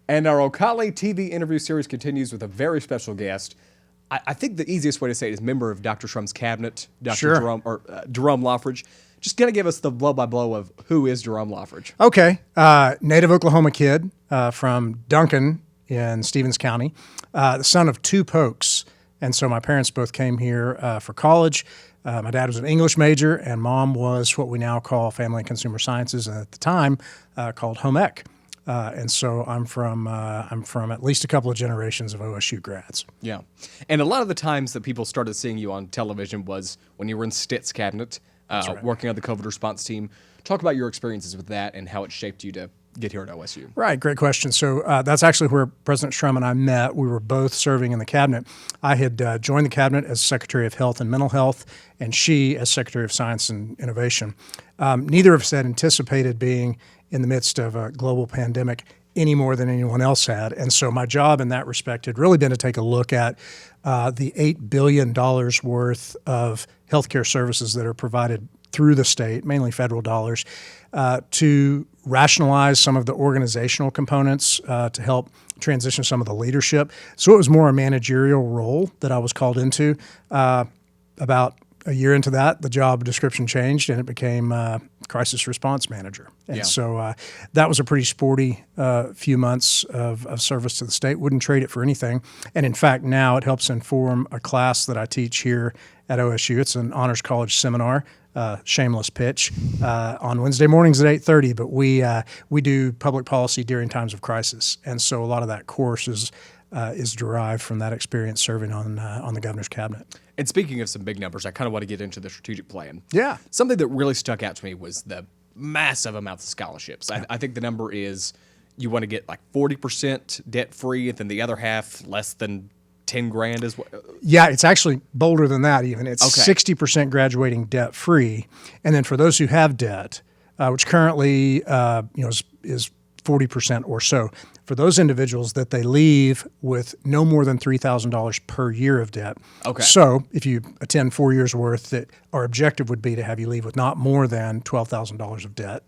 And our Okale TV interview series continues with a very special guest. I think the easiest way to say it is member of Dr. Trump's cabinet, Dr. Sure. Jerome Loughridge. Just going to give us the blow-by-blow of who is Jerome Loughridge. Okay. Native Oklahoma kid from Duncan in Stevens County, the son of two Pokes. And so my parents both came here for college. My dad was an English major, and mom was what we now call Family and Consumer Sciences, and at the time called Home Ec. And so I'm from at least a couple of generations of OSU grads. Yeah. And a lot of the times that people started seeing you on television was when you were in Stitt's cabinet, right. working on the COVID response team. Talk about your experiences with that and how it shaped you to get here at OSU. Right, great question. So that's actually where President Trump and I met. We were both serving in the cabinet. I had joined the cabinet as Secretary of Health and Mental Health, and she as Secretary of Science and Innovation. Neither of us had anticipated being in the midst of a global pandemic any more than anyone else had. And so my job in that respect had really been to take a look at the $8 billion worth of healthcare services that are provided through the state, mainly federal dollars, to rationalize some of the organizational components to help transition some of the leadership. So it was more a managerial role that I was called into. About a year into that, the job description changed and it became crisis response manager. And so that was a pretty sporty few months of service to the state. Wouldn't trade it for anything. And in fact, now it helps inform a class that I teach here at OSU. It's an honors college seminar. Shameless pitch on Wednesday mornings at 8:30, but we do public policy during times of crisis, and so a lot of that course is derived from that experience serving on the governor's cabinet. And speaking of some big numbers, I kind of want to get into the strategic plan. Yeah, something that really stuck out to me was the massive amounts of scholarships. Yeah. I think the number is you want to get like 40% debt free, and then the other half less than 10 grand is what? Yeah, it's actually bolder than that even. It's okay. 60% graduating debt free. And then for those who have debt, which currently is 40% or so, for those individuals that they leave with no more than $3,000 per year of debt. Okay. So if you attend 4 years worth, that our objective would be to have you leave with not more than $12,000 of debt,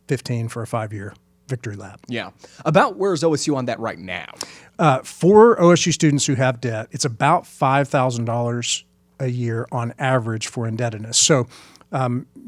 15 for a 5-year victory lap. Yeah. About where is OSU on that right now? For OSU students who have debt, it's about $5,000 a year on average for indebtedness. So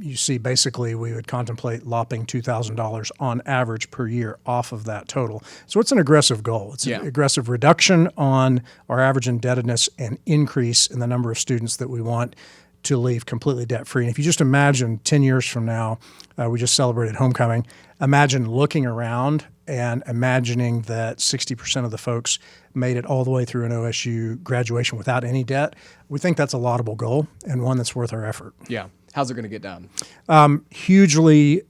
you see, basically, we would contemplate lopping $2,000 on average per year off of that total. So it's an aggressive goal. It's an aggressive reduction on our average indebtedness and increase in the number of students that we want to leave completely debt-free. And if you just imagine 10 years from now, we just celebrated homecoming, imagine looking around and imagining that 60% of the folks made it all the way through an OSU graduation without any debt. We think that's a laudable goal and one that's worth our effort. Yeah. How's it going to get done? Hugely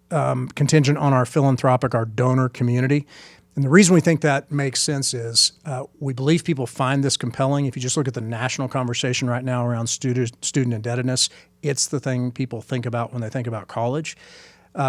contingent on our philanthropic, our donor community. And the reason we think that makes sense is we believe people find this compelling. If you just look at the national conversation right now around student indebtedness, it's the thing people think about when they think about college.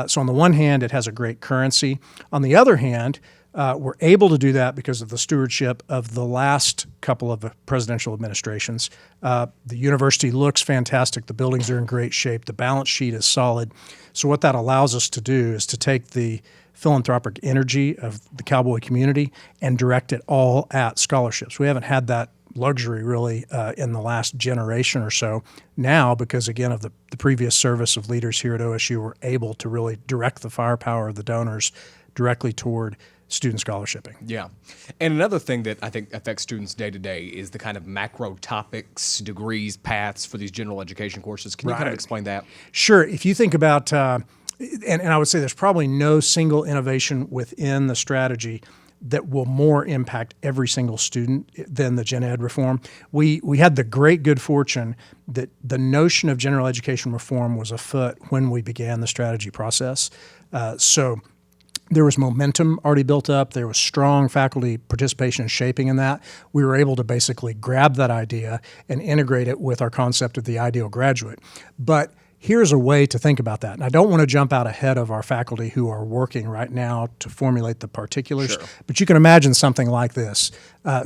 So on the one hand, it has a great currency. On the other hand, we're able to do that because of the stewardship of the last couple of presidential administrations. The university looks fantastic. The buildings are in great shape. The balance sheet is solid. So what that allows us to do is to take the philanthropic energy of the cowboy community and direct it all at scholarships. We haven't had that luxury really in the last generation or so. Now, because again of the previous service of leaders here at OSU, we're able to really direct the firepower of the donors directly toward student scholarshiping. Yeah. And another thing that I think affects students day to day is the kind of macro topics, degrees, paths for these general education courses. Can you kind of explain that? Sure. If you think about, and I would say there's probably no single innovation within the strategy that will more impact every single student than the gen ed reform. We had the great good fortune that the notion of general education reform was afoot when we began the strategy process. So there was momentum already built up. There was strong faculty participation and shaping in that. We were able to basically grab that idea and integrate it with our concept of the ideal graduate. But here's a way to think about that. And I don't want to jump out ahead of our faculty who are working right now to formulate the particulars, Sure. But you can imagine something like this.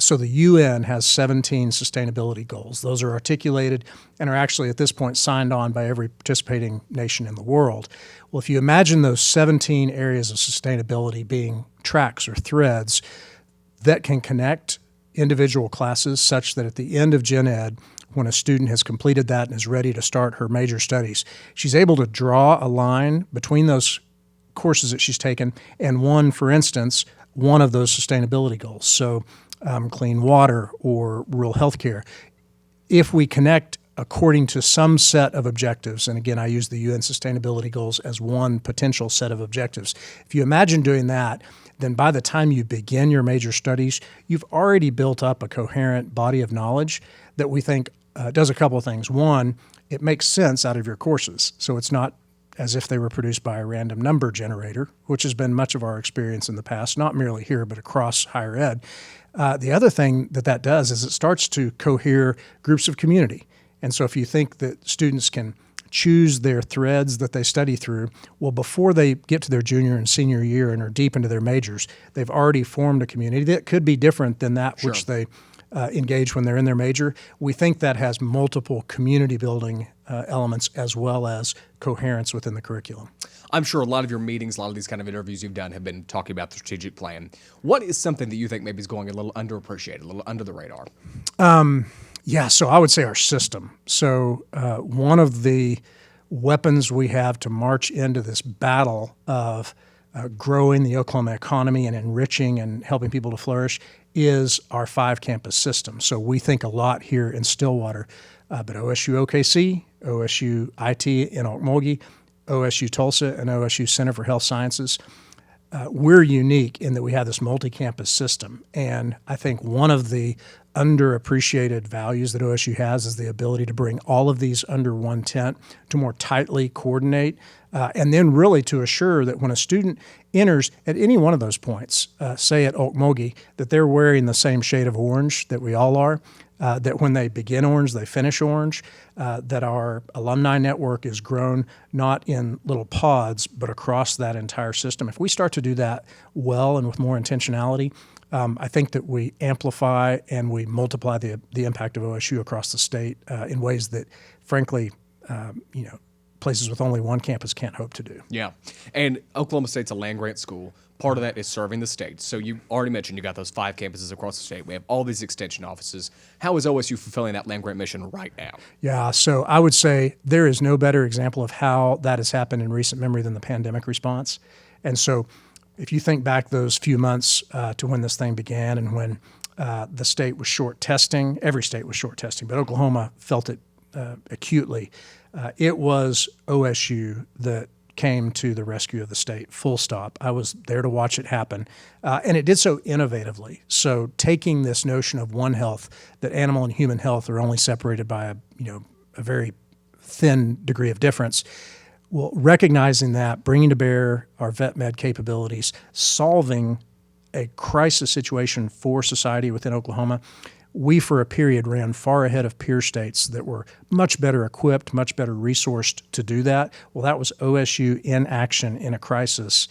So the UN has 17 sustainability goals. Those are articulated and are actually at this point signed on by every participating nation in the world. Well, if you imagine those 17 areas of sustainability being tracks or threads that can connect individual classes such that at the end of Gen Ed, when a student has completed that and is ready to start her major studies, she's able to draw a line between those courses that she's taken and one, for instance, one of those sustainability goals. So clean water or rural healthcare. If we connect according to some set of objectives, and again, I use the UN Sustainability Goals as one potential set of objectives. If you imagine doing that, then by the time you begin your major studies, you've already built up a coherent body of knowledge that we think does a couple of things. One, it makes sense out of your courses. So it's not as if they were produced by a random number generator, which has been much of our experience in the past, not merely here, but across higher ed. The other thing that does is it starts to cohere groups of community. And so if you think that students can choose their threads that they study through, well, before they get to their junior and senior year and are deep into their majors, they've already formed a community that could be different than that which they engage when they're in their major. We think that has multiple community building elements as well as coherence within the curriculum. I'm sure a lot of your meetings, a lot of these kind of interviews you've done have been talking about the strategic plan. What is something that you think maybe is going a little underappreciated, a little under the radar? Yeah, so I would say our system. So one of the weapons we have to march into this battle of growing the Oklahoma economy and enriching and helping people to flourish is our 5-campus system. So we think a lot here in Stillwater, but OSU OKC, OSU IT in Okmulgee, OSU Tulsa, and OSU Center for Health Sciences. We're unique in that we have this multi-campus system. And I think one of the underappreciated values that OSU has is the ability to bring all of these under one tent to more tightly coordinate, and then really to assure that when a student enters at any one of those points, say at Okmulgee, that they're wearing the same shade of orange that we all are, that when they begin orange, they finish orange, that our alumni network is grown not in little pods, but across that entire system. If we start to do that well and with more intentionality, I think that we amplify and we multiply the impact of OSU across the state in ways that, frankly, places with only one campus can't hope to do. Yeah. And Oklahoma State's a land-grant school. Part of that is serving the state. So you already mentioned you got those 5 campuses across the state. We have all these extension offices. How is OSU fulfilling that land-grant mission right now? Yeah, so I would say there is no better example of how that has happened in recent memory than the pandemic response. And so if you think back those few months to when this thing began and when the state was short testing, every state was short testing, but Oklahoma felt it acutely. It was OSU that came to the rescue of the state, full stop. I was there to watch it happen. And it did so innovatively. So taking this notion of One Health, that animal and human health are only separated by a very thin degree of difference, well, recognizing that, bringing to bear our vet med capabilities, solving a crisis situation for society within Oklahoma, we for a period ran far ahead of peer states that were much better equipped, much better resourced to do that. Well, that was OSU in action in a crisis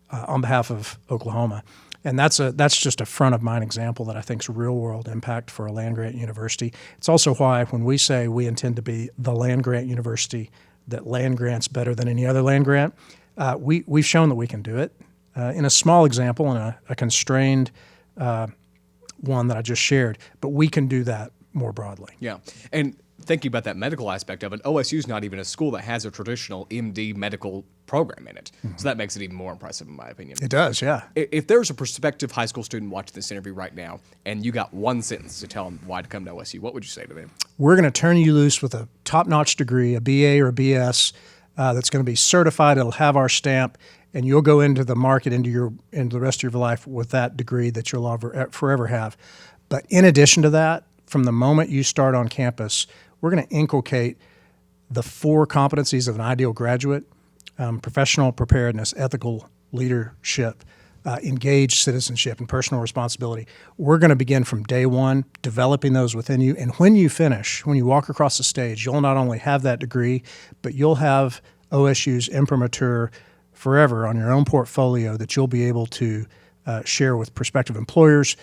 on behalf of Oklahoma. And that's just a front of mind example that I think is real world impact for a land-grant university. It's also why when we say we intend to be the land-grant university that land grants better than any other land grant, we've shown that we can do it. In a small example, in a constrained one that I just shared, but we can do that more broadly. Yeah, and thinking about that medical aspect of it, OSU is not even a school that has a traditional MD medical program in it. Mm-hmm. So that makes it even more impressive, in my opinion. It does, yeah. If there's a prospective high school student watching this interview right now, and you got one sentence to tell them why to come to OSU, what would you say to them? We're going to turn you loose with a top-notch degree, a BA or a BS, that's going to be certified. It'll have our stamp, and you'll go into the market, into the rest of your life with that degree that you'll forever have. But in addition to that, from the moment you start on campus, we're going to inculcate the 4 competencies of an ideal graduate: professional preparedness, ethical leadership, engaged citizenship, and personal responsibility. We're going to begin from day one developing those within you. And when you finish, when you walk across the stage, you'll not only have that degree, but you'll have OSU's imprimatur forever on your own portfolio that you'll be able to share with prospective employers,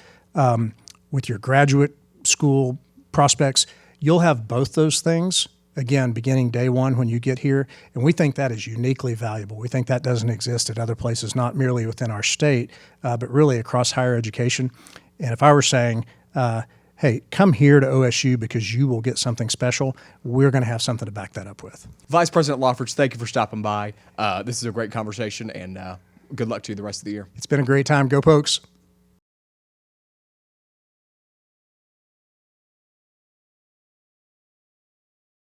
with your graduate school prospects. You'll have both those things again, beginning day one when you get here. And we think that is uniquely valuable. We think that doesn't exist at other places, not merely within our state, but really across higher education. And if I were saying, hey, come here to OSU because you will get something special, we're going to have something to back that up with. Vice President Loughridge, thank you for stopping by. This is a great conversation, and good luck to you the rest of the year. It's been a great time. Go Pokes.